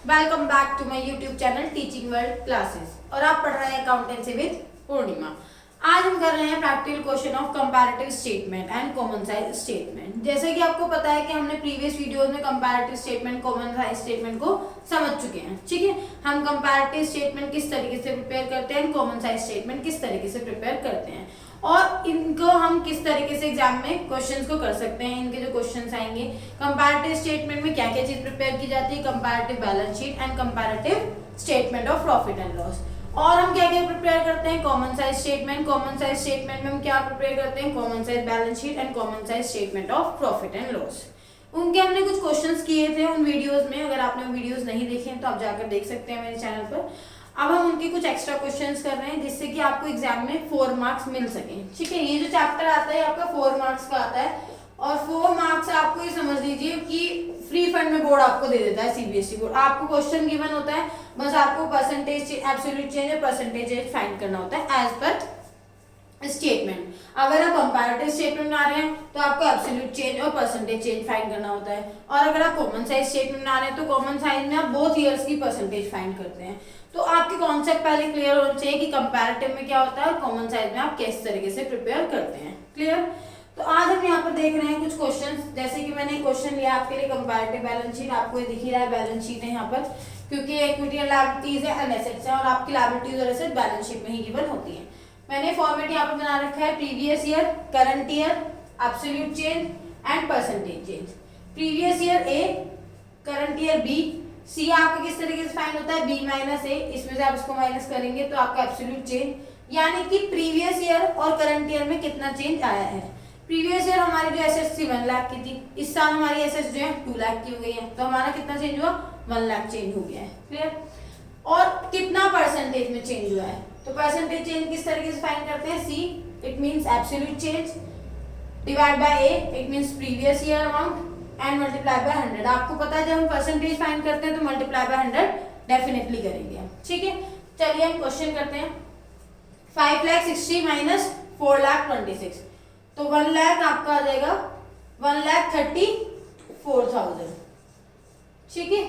Welcome back to my YouTube channel teaching world classes और आप पढ़ रहे हैं अकाउंटेंसी विद पूर्णिमा। आज हम कर रहे हैं practical question of comparative statement and common size statement. जैसे कि आपको पता है कि हमने प्रीवियस वीडियोस में comparative statement common size statement को समझ चुके हैं। ठीक है, हम कंपैरेटिव स्टेटमेंट किस तरीके से प्रिपेयर करते हैं, कॉमन साइज स्टेटमेंट किस तरीके से प्रिपेयर करते हैं और इनको हम किस तरीके से एग्जाम में क्वेश्चंस को कर सकते हैं। इनके जो क्वेश्चंस आएंगे, कंपैरेटिव स्टेटमेंट में क्या क्या चीज प्रिपेयर की जाती है, comparative balance sheet and comparative statement of profit and loss. और हम क्या क्या प्रिपेयर करते हैं, common size statement. Common size statement में हम क्या प्रिपेयर करते हैं, common size balance sheet and common size statement of profit and loss. उनके हमने कुछ क्वेश्चंस किए थे उन वीडियोस में। अगर आपने वीडियोस नहीं देखे हैं तो आप जाकर देख सकते हैं मेरे चैनल पर। अब हम उनके कुछ एक्स्ट्रा क्वेश्चंस कर रहे हैं जिससे कि आपको एग्जाम में 4 मार्क्स मिल सके। ठीक है, ये जो चैप्टर आता है आपका 4 मार्क्स का आता है और 4 मार्क्स आपको ये समझ लीजिए कि फ्री फंड में बोर्ड आपको दे देता है, सीबीएसई बोर्ड। आपको क्वेश्चन गिवन होता है, बस आपको परसेंटेज एब्सोल्यूट चेंज और परसेंटेज फाइंड करना होता है एज पर स्टेटमेंट। अगर आप कंपैरेटिव स्टेटमेंट में आ रहे हैं तो आपको एब्सोल्यूट चेंज और परसेंटेज चेंज फाइंड करना होता है। और अगर आप कॉमन साइज स्टेटमेंट में आ रहे हैं तो कॉमन साइज में आप बोथ ईयर्स की परसेंटेज फाइंड करते हैं। तो आपके कॉन्सेप्ट पहले क्लियर होना चाहिए कि कंपैरेटिव में क्या होता है और कॉमन साइज में आप किस तरीके से प्रिपेयर करते हैं। क्लियर? तो आज हम यहाँ पर देख रहे हैं कुछ क्वेश्चंस। जैसे कि मैंने क्वेश्चन लिया आपके लिए कंपैरेटिव बैलेंस शीट। आपको ये दिख ही रहा है बैलेंस शीट है यहाँ पर, क्योंकि इक्विटी एंड लायबिलिटीज है एंड एसेट्स है और आपकी लायबिलिटीज और एसेट बैलेंस शीट में ही गिवन होती है। मैंने फॉर्मेट यहाँ पर बना रखा है, previous year, current year, absolute change and percentage change. Previous year A, current year B, C आपका किस तरीके से फाइंड होता है, बी माइनस ए, इसमें से आप इसको माइनस करेंगे तो आपका एब्सोल्यूट चेंज, यानी कि प्रीवियस ईयर और करंट ईयर में कितना चेंज आया है। प्रीवियस ईयर हमारी जो एसेट्स थी 1 लाख की थी, इस साल हमारी एसेट्स जो है 2 लाख की हो गई है, तो हमारा कितना चेंज हुआ, 1 लाख चेंज हो गया है। क्लियर? और कितना परसेंटेज में चेंज हुआ है, तो परसेंटेज चेंज किस तरीके से फाइंड करते हैं, see it means absolute change divide by A it means previous year amount and multiply by 100। आपको पता है जब हम परसेंटेज फाइंड करते हैं तो मल्टीप्लाई बाय 100 डेफिनेटली करेंगे हम। ठीक है, चलिए हम क्वेश्चन करते हैं। 5,60,000 माइनस 4,26,000, तो 1 लाख आपका आ जाएगा 1,34,000। ठीक है,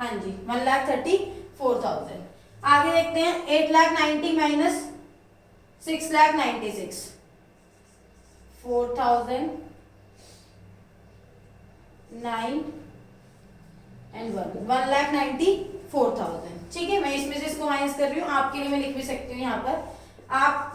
हाँ जी 1,34,000। आगे देखते हैं 8,90,000 माइनस 6,96,000, 4,000 9 एंड 1,94,000। ठीक है, मैं इसमें से इसको माइनस कर रही हूँ, आपके लिए मैं लिख भी सकती हूँ यहाँ पर। आप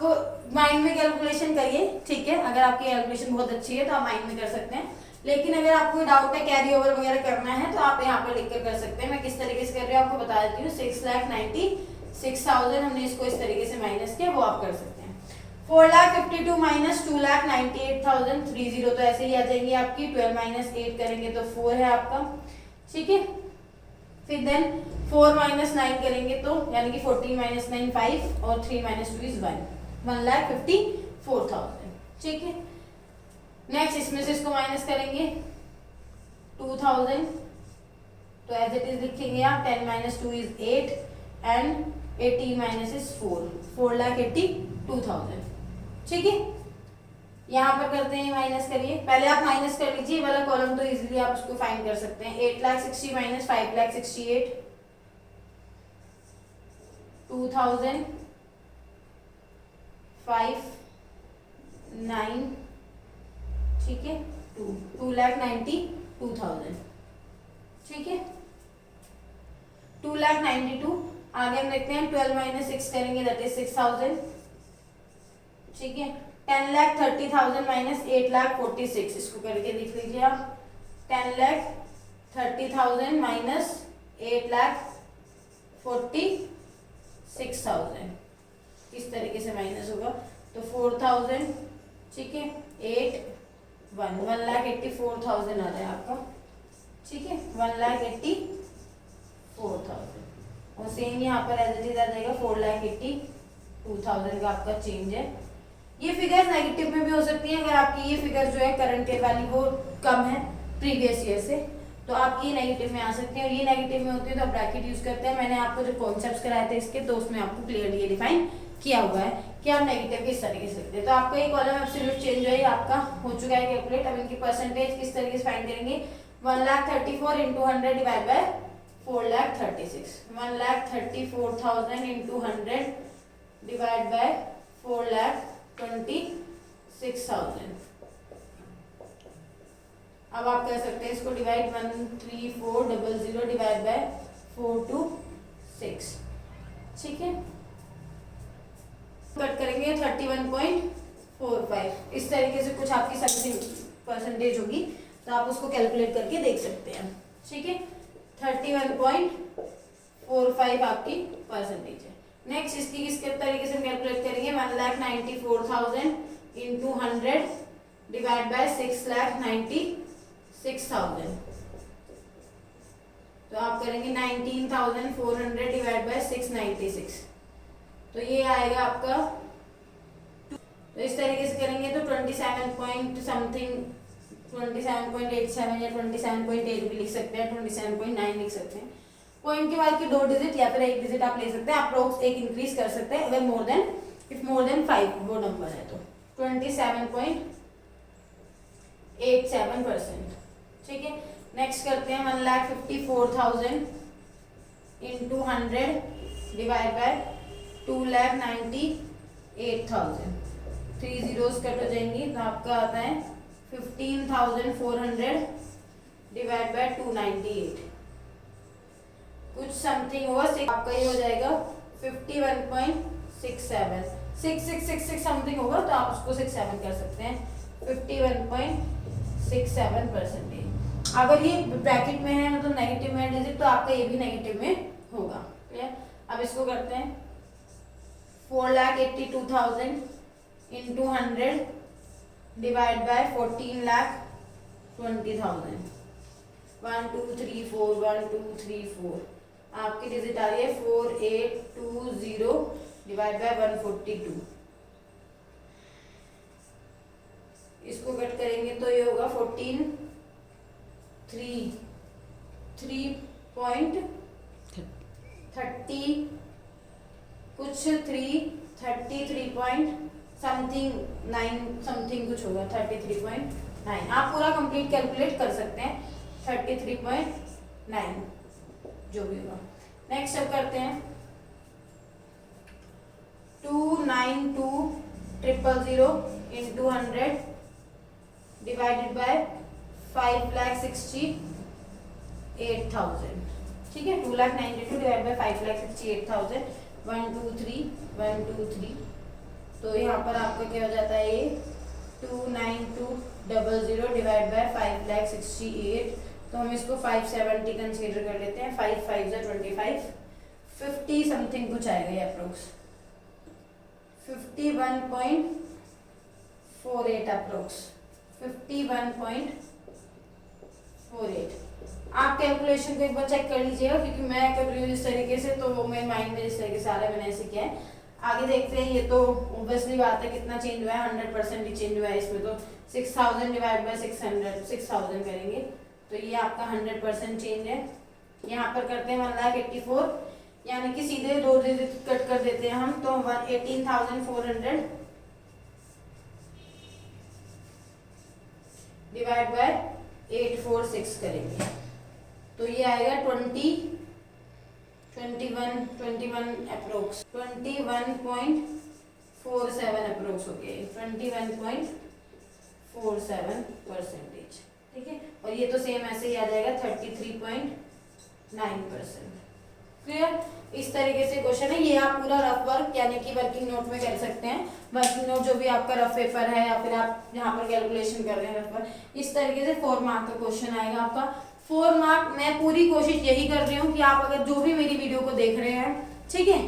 माइंड में कैलकुलेशन करिए। ठीक है, अगर आपकी कैलकुलेशन बहुत अच्छी है तो आप माइंड में कर सकते हैं, लेकिन अगर आपको डाउट है, कैरी ओवर वगैरह करना है तो आप यहाँ पर लिख कर सकते हैं। मैं किस तरीके से कर रही हूँ आपको बता देती हूँ। 6,96,000 हमने इसको इस तरीके से माइनस किया, वो आप कर सकते हैं। 4,52,000 माइनस 2,98,000, 30 तो ऐसे ही आ जाएंगे आपकी। 12 माइनस 8 करेंगे तो 4 है आपका। ठीक है, फिर देन 4 माइनस 9 करेंगे तो यानी कि 14 माइनस 9 5 और 3 माइनस 2 इज 1, 1,54,000। ठीक है, नेक्स्ट इसमें से इसको माइनस करेंगे 2,000, तो एज इट इज लिखेंगे आप। 10 minus 2 is 8 and 18 minus is 4, 4,82,000। ठीक है, यहाँ पर करते हैं माइनस करिए, पहले आप माइनस कर लीजिए वाला कॉलम तो इजीली आप उसको फाइंड कर सकते हैं। 8,60,000 माइनस 5,68,000, 2,000 5 9, ठीक है, 2,92,000। ठीक है, 2,92,000। आगे हम देखते हैं 12 माइनस 6 करेंगे दैट इज 6,000। ठीक है, 10,30,000 माइनस 8,46,000, इसको करके लिख लीजिए आप। 10,30,000 माइनस 8,46,000, इस तरीके से माइनस होगा तो 4,000। ठीक है, 8 1, 1,84,000 आ जाए आपका। ठीक है, 1,84,000 और सेम यहाँ पर एज इट इज आ जाएगा 4,82,000 का आपका चेंज है। ये फिगर्स नेगेटिव में भी हो सकती है। अगर आपकी ये फिगर जो है करंट ईयर वाली वो कम है प्रीवियस ईयर से तो आपकी ये नेगेटिव में आ सकती है, और ये नेगेटिव में होती है तो आप ब्रैकेट यूज करते हैं। मैंने आपको जो कॉन्सेप्ट्स कराए थे इसके तो उसमें आपको क्लियरली ये डिफाइन किया हुआ है कि आप नेगेटिव किस तरीके से लिखते हैं। तो आपका ये कॉलम एब्सोल्यूट चेंज है आपका हो चुका है कैलकुलेट। अब इनकी परसेंटेज किस तरीके से फाइंड करेंगे, 1,34,000 into 100 divide by 4,36,000। 1,34,000 into 100 divide by 4,26,000। अब आप कर सकते हैं इसको डिवाइड 134,000 डिवाइड बाय 426। ठीक है, कट करेंगे 31.45। इस तरीके से कुछ आपकी समथिंग परसेंटेज होगी, तो आप उसको कैलकुलेट करके देख सकते हैं। ठीक है, 31.45 आपकी परसेंटेज है। नेक्स्ट इसकी किस तरीके से कैलकुलेट करेंगे, 1,94,000 इंटू 100 डिवाइड बाय 6,96,000। तो आप करेंगे 19,400 डिवाइड बाय 696। तो ये आएगा आपका, तो इस तरीके से करेंगे तो 27 पॉइंट समथिंग 27.87 या 27.8 भी लिख सकते हैं, 27.9 लिख सकते हैं। पॉइंट के बाद की 2 डिजिट या फिर 1 डिजिट आप ले सकते हैं। अप्रोक्स 1 इंक्रीज कर सकते हैं अगर मोर देन 5 वो नंबर है तो 27.87%। ठीक है, नेक्स्ट करते हैं 1,54,000 into 100 divide by 2,98,000। 3 zeros cut हो जाएंगी तो आपका आता है 15,400 डिवाइड बाय 298। कुछ समथिंग होगा, आपका ये हो जाएगा 51.67। 6666 समथिंग होगा तो आप उसको 67 कर सकते हैं। 51.67%। अगर ये ब्रैकेट में है मतलब नेगेटिव में डिजिट तो आपका ये भी नेगेटिव में होगा। क्लियर, अब इसको करते हैं 4,82,000 इंटू 100 डिवाइड बाय 14,20,000। 1 2 3 4 1 2 3 4 आपकी डिजिट आ रही है 4820 डिवाइड बाय 142। इसको कट करेंगे तो ये होगा 3.30 कुछ 33 पॉइंट समथिंग 9 समथिंग कुछ होगा 33.9। आप पूरा कंप्लीट कैलकुलेट कर सकते हैं 33.9 जो भी होगा। नेक्स्ट अब करते हैं 292,000 इंटू 100 डिवाइडेड बाय 5,68,000। ठीक है, 2,92,000 डिवाइड बाय 5,68,000। 1 2 3 1 2 3 तो यहाँ पर आपका क्या हो जाता है ये 292,000 डिवाइड बाय 5,68,000। तो हम इसको 570 कंसीडर कर लेते हैं। 5 5 25 50 समथिंग कुछ आएगा ये अप्रोक्स 51.48 अप्रोक्स 51.48। आप कैलकुलेशन को एक बार चेक कर लीजिएगा क्योंकि मैं कर रही हूँ जिस तरीके से तो वो मेरे माइंड में जिस तरीके से आ रहा है मैंने ऐसे किया है। आगे देखते हैं, ये तो ऑब्वियसली बात है कितना चेंज हुआ है, 100% ही चेंज हुआ है इसमें। तो 6,000 डिवाइड बाय 6,000 करेंगे तो ये आपका 100% चेंज है। यहाँ पर करते हैं 1,84,000 यानी कि सीधे 2 डिजिट कट कर देते हैं हम, तो 18,400 डिवाइड बाय 846 करेंगे तो ये आएगा 21 अप्रोक्स 21.47 अप्रोक्स हो गया 21.47%। ठीक है, और ये तो सेम ऐसे ही आ जाएगा 33.9%। क्लियर, इस तरीके से क्वेश्चन है। ये आप पूरा रफ वर्क यानी कि वर्किंग नोट में कर सकते हैं। वर्किंग नोट जो भी आपका रफ पेपर है या फिर आप यहाँ पर कैलकुलेशन कर रहे हैं रफ वर्क, इस तरीके से 4 मार्क का क्वेश्चन आएगा आपका। 4 मार्क मैं पूरी कोशिश यही कर रही हूँ कि आप अगर जो भी मेरी वीडियो को देख रहे हैं, ठीक है,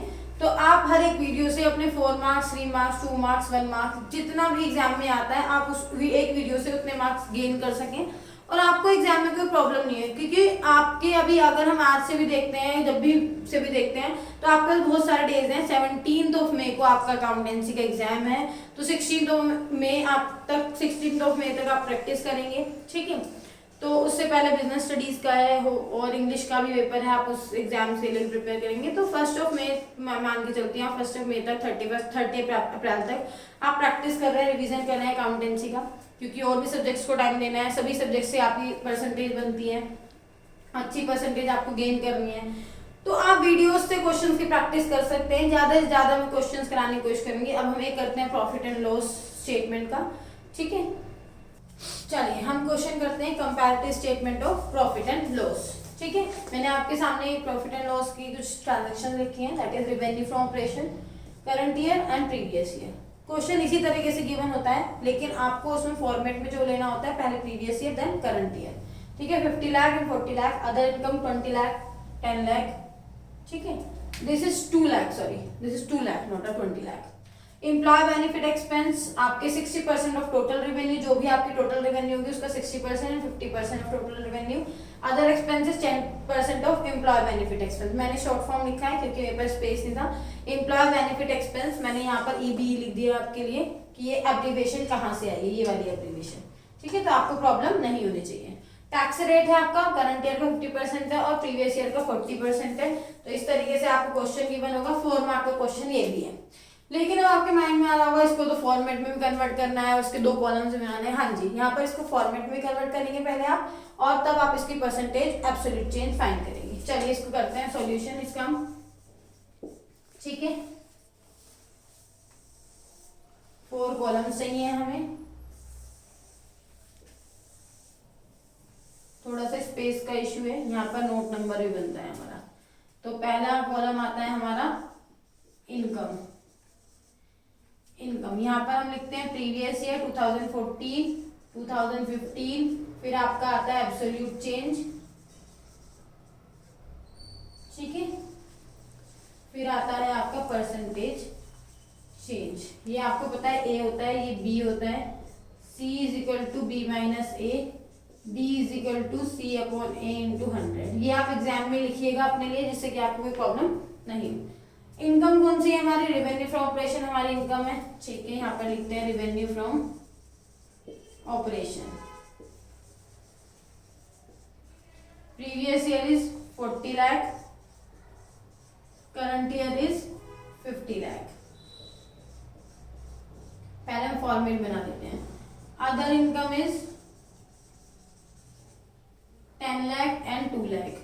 तो आप हर एक वीडियो से अपने 4 मार्क्स 3 मार्क्स 2 मार्क्स 1 मार्क्स जितना भी एग्जाम में आता है आप उस एक वीडियो से उतने मार्क्स गेन कर सकें और आपको एग्जाम में कोई प्रॉब्लम नहीं है। क्योंकि आपके अभी अगर हम आज से भी देखते हैं जब भी से भी देखते हैं तो आपके बहुत सारे डेज हैं। 17 मई को आपका अकाउंटेंसी का एग्जाम है, तो 16 मई आप तक 16 मई तक आप प्रैक्टिस करेंगे। ठीक है, तो उससे पहले बिजनेस स्टडीज का है और इंग्लिश का भी पेपर है, आप उस एग्जाम के लिए प्रिपेयर करेंगे। तो 1 मई मान के चलती हैं, 1 मई तक 30 अप्रैल तक आप प्रैक्टिस कर रहे हैं, रिवीजन कर रहे हैं अकाउंटेंसी का। क्योंकि और भी सब्जेक्ट्स को टाइम देना है, सभी सब्जेक्ट से आपकी परसेंटेज बनती है, अच्छी परसेंटेज आपको गेन करनी है। तो आप वीडियोस से क्वेश्चंस की प्रैक्टिस कर सकते हैं, ज़्यादा से ज़्यादा मैं क्वेश्चंस कराने की कोशिश करूंगी। अब हम एक करते हैं प्रॉफिट एंड लॉस स्टेटमेंट का, ठीक है। चलिए हम क्वेश्चन करते हैं comparative statement of profit and loss, ठीक है। मैंने आपके सामने प्रॉफिट एंड लॉस की कुछ ट्रांजेक्शन लिखी हैं, that is revenue from operation, current year and previous year. Question इसी तरीके से गिवन होता है, लेकिन आपको उसमें फॉर्मेट में जो लेना होता है, पहले previous year then current year, ठीक है। 50 lakh and 40 lakh, other income 20 lakh, 10 lakh, ठीक है। This is 2 lakh, sorry this is 2 lakh not a 20 lakh. Employee benefit expense आपके 60% ऑफ टोटल रेवेन्यू, जो भी आपकी टोटल रेवेन्यू होगी उसका 60% and 50% of total revenue. Other expenses 10% of employee benefit expense. मैंने शॉर्ट फॉर्म लिखा है क्योंकि मेरे पास स्पेस नहीं था। एम्प्लॉय बेनिफिट एक्सपेंस मैंने यहाँ पर ईबी लिख दिया आपके लिए कि ये एब्रीविएशन कहाँ से आई है, ये वाली एब्रीविएशन, ठीक है। तो आपको प्रॉब्लम नहीं होनी चाहिए। टैक्स रेट है आपका करंट ईयर का 50% है और प्रीवियस ईयर का 40% है। तो इस तरीके से आपको क्वेश्चन गिवन होगा। 4 मार्क का क्वेश्चन ये भी है। लेकिन अब आपके माइंड में आ रहा होगा इसको तो फॉर्मेट में भी कन्वर्ट करना है, उसके 2 कॉलम्स बनाने हैं। हाँ जी, यहाँ पर इसको फॉर्मेट में कन्वर्ट करेंगे पहले आप, और तब आप इसकी परसेंटेज एब्सोल्यूट चेंज फाइंड करेंगे। चलिए इसको करते हैं सॉल्यूशन इसका हम, ठीक है। 4 कॉलम्स चाहिए हमें, थोड़ा सा स्पेस का इश्यू है, यहाँ पर नोट नंबर भी बनता है हमारा। तो पहला कॉलम आता है हमारा इनकम। इनकम यहाँ पर हम लिखते हैं प्रीवियस ईयर 2014, 2015, फिर आपका आता है एब्सोल्यूट चेंज, ठीक है। फिर आता है आपका परसेंटेज चेंज। ये आपको पता है ए होता है, ये बी होता है, C is equal to B minus A, B is equal to C upon A into 100। ये आप एग्जाम में लिखिएगा अपने लिए, जिससे कि आपको कोई प्रॉब्लम नहीं हो। इनकम कौन सी है हमारी, रेवेन्यू फ्रॉम ऑपरेशन हमारी इनकम है, ठीक है। यहाँ पर लिखते हैं revenue from operation. Previous year is 40 lakh, current year is 50 lakh. पहले हम फॉर्मेट बना देते हैं। Other income is 10 lakh and 2 lakh,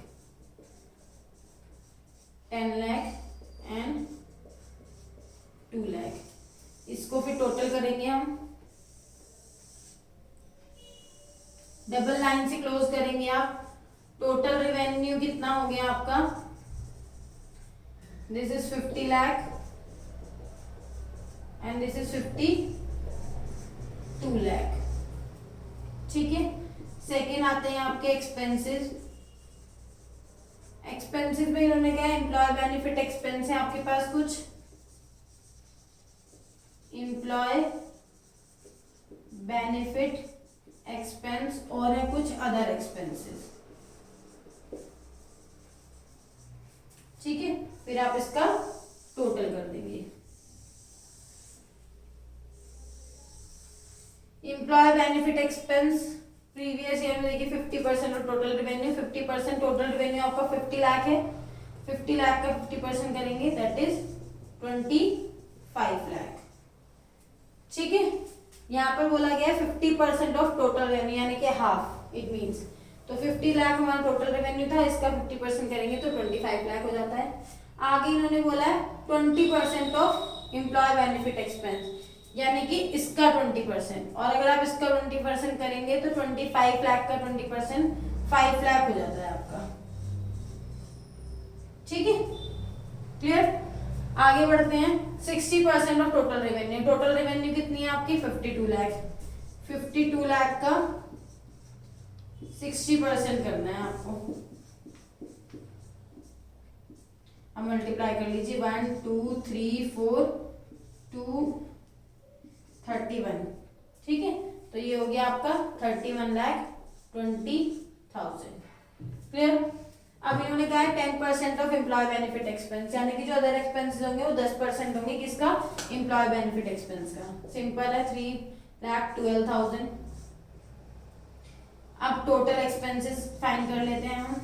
10 lakh and 2 lakh. इसको फिर टोटल करेंगे हम, डबल लाइन से क्लोज करेंगे आप। टोटल रेवेन्यू कितना हो गया आपका, this is 50 lakh and this is 52 lakh, ठीक है। सेकेंड आते हैं आपके एक्सपेंसेस। एक्सपेंसेस में इन्होंने क्या है, एम्प्लॉय बेनिफिट एक्सपेंस है आपके पास कुछ, एम्प्लॉय बेनिफिट एक्सपेंस, और है कुछ अदर एक्सपेंसेस, ठीक है। फिर आप इसका टोटल कर देंगे। Employee benefit expense previous year में देखिए 50% of total revenue, 50% total revenue आपका 50 लाख है, 50 लाख का 50% करेंगे दैट इज 25 लाख, ठीक है। यहाँ पर बोला गया है 50% ऑफ टोटल रेवेन्यू, यानी कि हाफ इट मीन्स। तो 50 लाख हमारा टोटल रेवेन्यू था, इसका 50% करेंगे तो 25 लाख हो जाता है। आगे इन्होंने बोला है 20% ऑफ एम्प्लॉय बेनिफिट एक्सपेंस, यानी कि इसका 20%, और अगर आप इसका 20% करेंगे तो 25 लाख का 20% 5 लाख हो जाता है आपका, ठीक है। क्लियर, आगे बढ़ते हैं। 60% of total revenue, total revenue कितनी है आपकी 52 लाख, 52 लाख का 60% करना है आपको। अब मल्टीप्लाई कर लीजिए, 1 2 3 4 2 31, ठीक है। तो ये हो गया आपका 31,20,000। क्लियर। अब इन्होंने कहा है 10% ऑफ एम्प्लॉय बेनिफिट एक्सपेंस, यानी कि जो अदर एक्सपेंसेस होंगे वो 10% होंगे, किसका, एम्प्लॉय बेनिफिट एक्सपेंस का। सिंपल है, 3,12,000। अब टोटल एक्सपेंसेस फाइंड कर लेते हैं हम।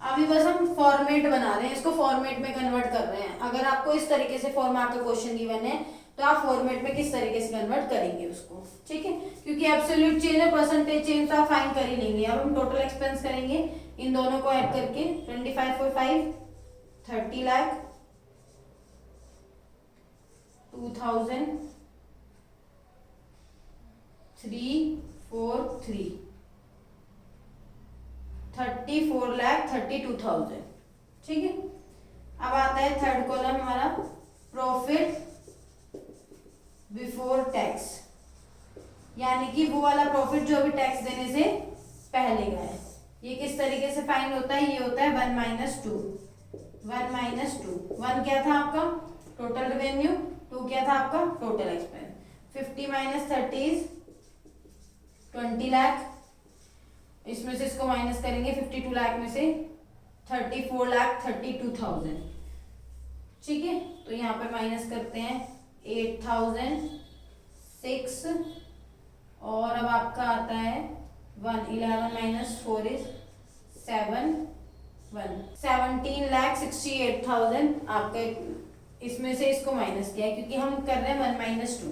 अभी बस हम फॉर्मेट बना रहे हैं, इसको फॉर्मेट में कन्वर्ट कर रहे हैं। अगर आपको इस तरीके से 4 मार्क का क्वेश्चन गिवन है तो आप फॉर्मेट में किस तरीके से कन्वर्ट करेंगे उसको, ठीक है। क्योंकि एब्सोल्यूट चेंज और परसेंटेज चेंज तो आप फाइंड कर ही लेंगे। अब हम टोटल एक्सपेंस करेंगे इन दोनों को ऐड करके 25 for 5 30 लाख 2000 3 4 3 34 लाख 32,000, ठीक है। अब आता है थर्ड कॉलम हमारा प्रॉफिट बिफोर टैक्स, यानी कि वो वाला प्रॉफिट जो अभी टैक्स देने से पहले का है। ये किस तरीके से फाइंड होता है, ये होता है 1 - 2 1 - 2। 1 क्या था आपका टोटल रेवेन्यू, 2 क्या था आपका टोटल एक्सपेंस। 50 - 30 इज 20 लाख, इसमें से इसको माइनस करेंगे 52 लाख में से 34 लाख 32,000, ठीक है। तो यहाँ पर माइनस करते हैं 8,006 और अब आपका आता है 1 11 - 4 इज 7 1 17 लाख 68,000 आपका, इसमें से इसको माइनस किया है क्योंकि हम कर रहे हैं 1 - 2।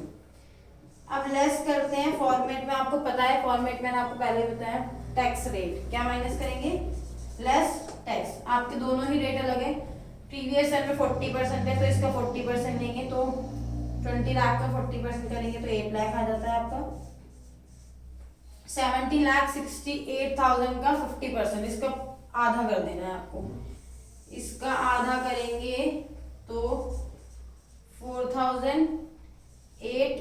अब लेस करते हैं फॉर्मेट में, आपको पता है फॉर्मेट मैंने आपको पहले बताया टैक्स रेट, क्या माइनस करेंगे लेस टैक्स। आपके दोनों ही रेट अलग है, प्रीवियस ईयर में 40% है तो इसका 40% लेंगे, तो 20 लाख का 40% करेंगे तो 8 लाख आ जाता है आपका। 17,68,000 का 50%, इसका आधा कर देना है आपको, इसका आधा करेंगे तो 4,008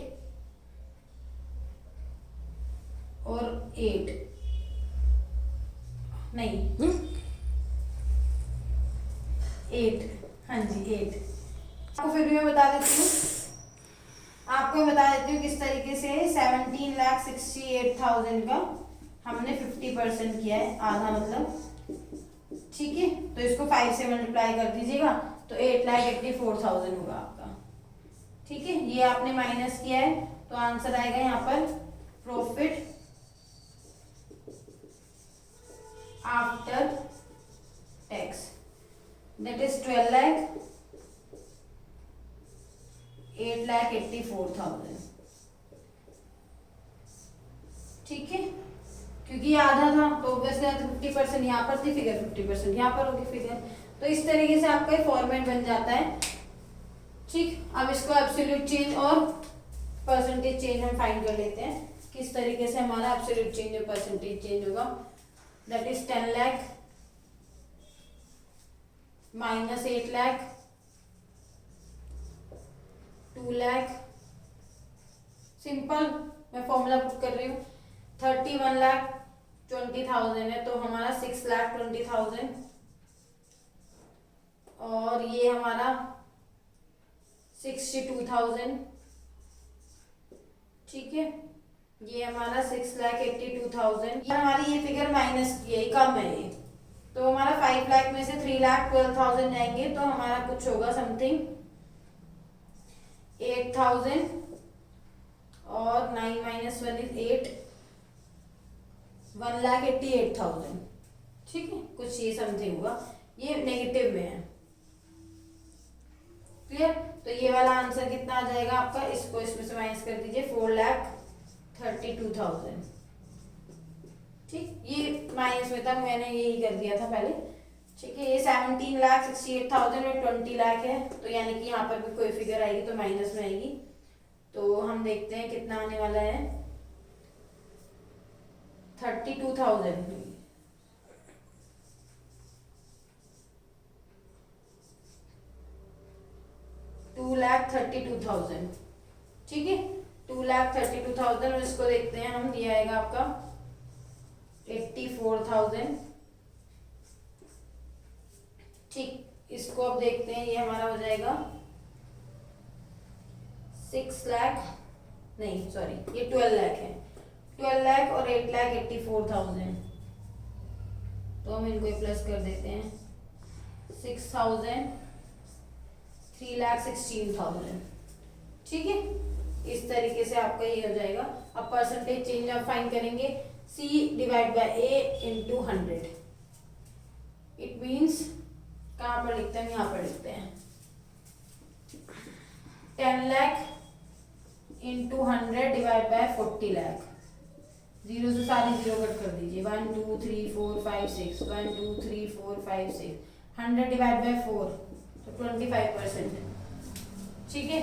और 8 नहीं 8, हाँ जी 8। आपको फिर भी मैं बता देती हूँ, किस तरीके से 17,68,000 का हमने 50% किया है, आधा मतलब, ठीक है। तो इसको 5 से मल्टीप्लाई कर दीजिएगा तो 8,84,000 होगा आपका, ठीक है। ये आपने माइनस किया है तो आंसर आएगा यहाँ पर profit after tax, that is 12 lakh 8,84,000, ठीक है। क्योंकि ये आधा था तो ऑब्वियसली 50% यहाँ पर थी फिगर, 50% यहाँ पर होगी फिगर, तो इस तरीके से आपका फॉर्मेट बन जाता है, ठीक। अब इसको एब्सोल्यूट चेंज और परसेंटेज चेंज हम फाइंड कर लेते हैं, किस तरीके से हमारा एब्सोल्यूट चेंज और परसेंटेज चेंज होगा। That is 10 lakh - 8 lakh 2 lakh, simple मैं फॉर्मूला पुट कर रही हूँ। 31,20,000 है तो हमारा 6,20,000 और ये हमारा 62,000, ठीक है। ये हमारा 6,82,000, ये हमारी ये फिगर माइनस की है, कम है ये, तो हमारा 5 लाख में से 3,12,000 जाएंगे तो हमारा कुछ होगा समथिंग 8,000 और 9 - 1 इज 8, 1,88,000, ठीक है। कुछ ये समथिंग होगा, ये नेगेटिव में है, क्लियर। तो ये वाला आंसर कितना आ जाएगा आपका, इसको इसमें से माइनस कर दीजिए 4,32,000, ठीक। ये माइनस में था, मैंने यही कर दिया था पहले, ठीक है। ये 17,68,000 और 20 लाख है तो यानी कि यहाँ पर भी कोई फिगर आएगी तो माइनस में आएगी, तो हम देखते हैं कितना आने वाला है 32,000, 2,32,000, ठीक है। 2,32,000 और इसको देखते हैं हम, ये आएगा आपका 84,000, ठीक। इसको अब देखते हैं, ये हमारा हो जाएगा 6 लाख, नहीं सॉरी ये 12 लाख है, 12 लाख और 8,84,000, तो हम इनको प्लस कर देते हैं 6,000 3,16,000, ठीक है। इस तरीके से आपका ये हो जाएगा। अब परसेंटेज चेंज आप फाइंड करेंगे C divide by A into 100, it means कहाँ पर लिखते हैं, यहाँ पर लिखते हैं 10 lakh into 100 divide by 40 lakh. Zero से सारी जीरो कट कर दीजिए। 1 2 3 4 5 6 1 2 3 4 5 6 100 डिवाइड बाय 4 तो 25%। ठीक है,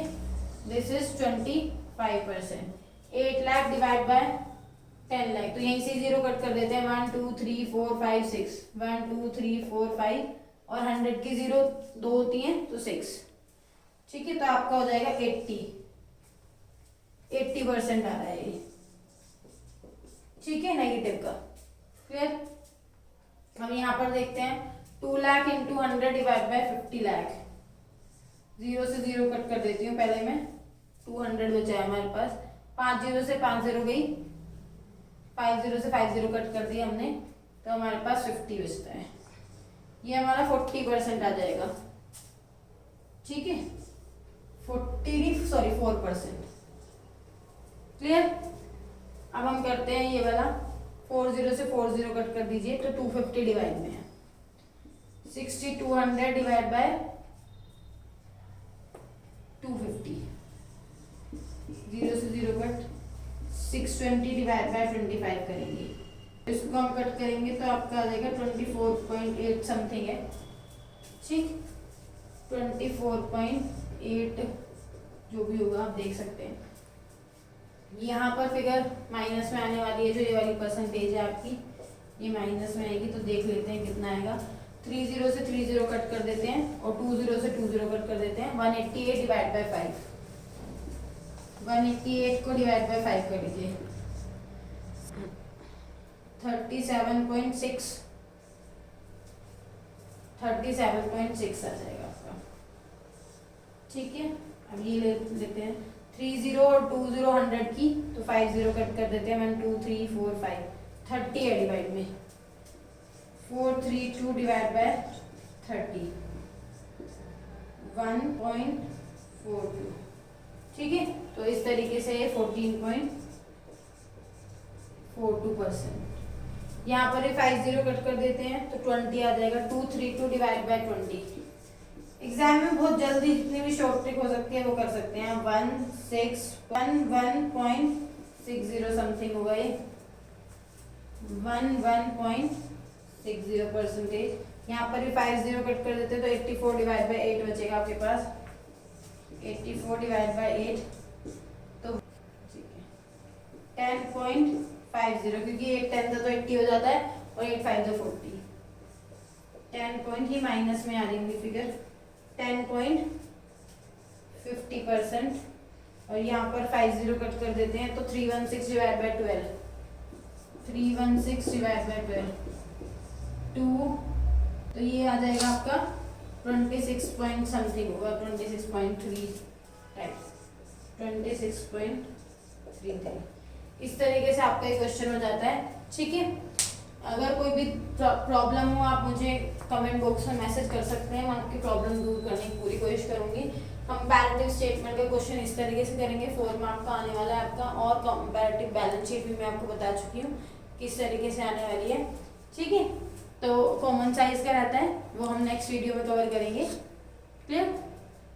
this is 25%। 8 lakh divide by 10 lakh, तो यहीं से जीरो कट कर देते हैं। 1 2 3 4 5 6 1 2 3 4 5 और 100 की जीरो दो होती हैं तो 6। ठीक है, तो आपका हो जाएगा 80% आ रहा है ये। ठीक है, नेगेटिव का। क्लियर। हम यहाँ पर देखते हैं 2 lakh into 100 divide by 50 lakh. Zero से जीरो कट कर देती हूँ पहले मैं। 200 बचा है हमारे पास। 5 जीरो से 5 जीरो गई, 5 जीरो से 5 जीरो कट कर दिया हमने, तो हमारे पास 50 बचता है। ये हमारा 40% आ जाएगा। ठीक है, 4%। क्लियर। अब हम करते हैं ये वाला। 4 जीरो से 4 जीरो कट कर दीजिए तो 250 डिवाइड में है। 6200 डिवाइड बाय 250। जीरो से जीरो कट। 620 डिवाइड बाय 25 करेंगे। इसको हम कट करेंगे तो आपका आ जाएगा 24.8 समथिंग है। ठीक, 24.8 जो भी होगा आप देख सकते हैं। यहाँ पर फिगर माइनस में आने वाली है, जो ये वाली परसेंटेज है आपकी, ये माइनस में आएगी। तो देख लेते हैं कितना आएगा। 3 जीरो से 3 जीरो कट कर देते हैं और 2 जीरो से 2 जीरो कट कर देते हैं। 188 डिवाइड बाय 5। 188 को डिवाइड बाय 5 कर लीजिए। 37.6 आ जाएगा आपका। ठीक है, अब ये लेते हैं 3 जीरो और 2 जीरो 100 की, तो 5 जीरो कट कर देते हैं। 1 2 3 4 5 30 है डिवाइड में। 432 डिवाइड बाय 30 1.42। ठीक है, तो इस तरीके से 14.42%। यहाँ पर 5 जीरो कट कर देते हैं तो 20 आ जाएगा। 232 डिवाइड बाय 20। एग्जाम में बहुत जल्दी जितनी भी शॉर्ट ट्रिक हो सकती है वो कर सकते हैं। 1.60 समथिंग होगा ये। 11.60%। यहाँ पर भी 5 जीरो कट कर देते हैं तो 84 डिवाइड बाय 8 बचेगा आपके पास। 84 डिवाइड बाय 8 तो ठीक है 10.50, क्योंकि 8 10 था तो 80 हो जाता है और 8 5 तो 40। 10 पॉइंट ही माइनस में आ रही होंगी फिगर। 10.50%। और यहाँ पर 5 जीरो कट कर देते हैं तो 316 डिवाइड बाय 12। 316 डिवाइड बाय 2, तो ये आ जाएगा आपका 26 पॉइंट समथिंग होगा। 26.3 टाइम्स 26.33। इस तरीके से आपका ये क्वेश्चन हो जाता है। ठीक है, अगर कोई भी प्रॉब्लम हो आप मुझे कमेंट बॉक्स में मैसेज कर सकते हैं। मैं आपकी प्रॉब्लम दूर करने की पूरी कोशिश करूंगी। कंपैरेटिव स्टेटमेंट का क्वेश्चन इस तरीके से करेंगे। 4 मार्क का आने वाला है आपका। और कंपैरेटिव बैलेंस शीट भी मैं आपको बता चुकी हूँ किस तरीके से आने वाली है। ठीक है, तो कॉमन साइज का रहता है, वो हम नेक्स्ट वीडियो में कवर करेंगे। क्लियर।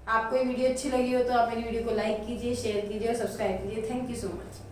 आपको ये वीडियो अच्छी लगी हो तो आप मेरी वीडियो को लाइक कीजिए, शेयर कीजिए और सब्सक्राइब कीजिए। Thank you so much.